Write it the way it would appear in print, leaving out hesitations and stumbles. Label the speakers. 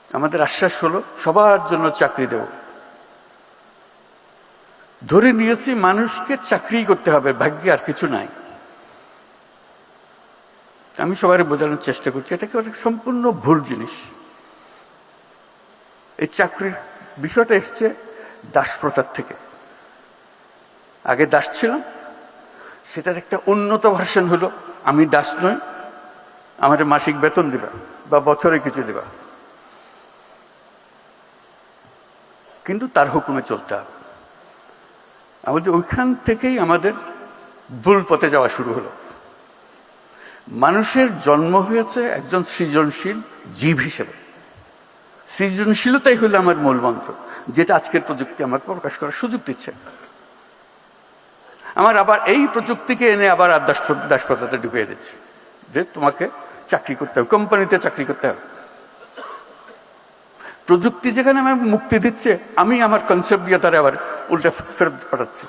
Speaker 1: আমাদের আশ্বাস হলো সবার জন্য চাকরি দেব। ধরে নিয়েছি মানুষকে চাকরি করতে হবে, ভাগ্যে আর কিছু নাই। আমি সবাই বোঝানোর চেষ্টা করছি এটাকে সম্পূর্ণ ভুল জিনিস। এই চাকরির বিষয়টা এসছে দাসপ্রথার থেকে। আগে দাস ছিলাম, সেটার একটা উন্নত ভার্সন হলো আমি দাস নই, আমার মাসিক বেতন দিবা বা বছরে কিছু দিবা, কিন্তু তার হুকুমে চলতে হবে। আমাদের ওইখান থেকেই আমাদের ভুল পথে যাওয়া শুরু হলো। মানুষের জন্ম হয়েছে একজন সৃজনশীল জীব হিসেবে। সৃজনশীলতাই হলো আমার মূল মন্ত্র, যেটা আজকের প্রযুক্তি আমাকে প্রকাশ করার সুযোগ দিচ্ছে। আমার আবার এই প্রযুক্তিকে এনে আবার দাসপ্রথাতে ঢুকিয়ে দিচ্ছে, যে তোমাকে চাকরি করতে হবে, কোম্পানিতে চাকরি করতে হবে। প্রযুক্তি যেখানে আমাকে মুক্তি দিচ্ছে, আমি আমার কনসেপ্ট দিয়ে তারা আবার উল্টে ফেরত পাঠাচ্ছি।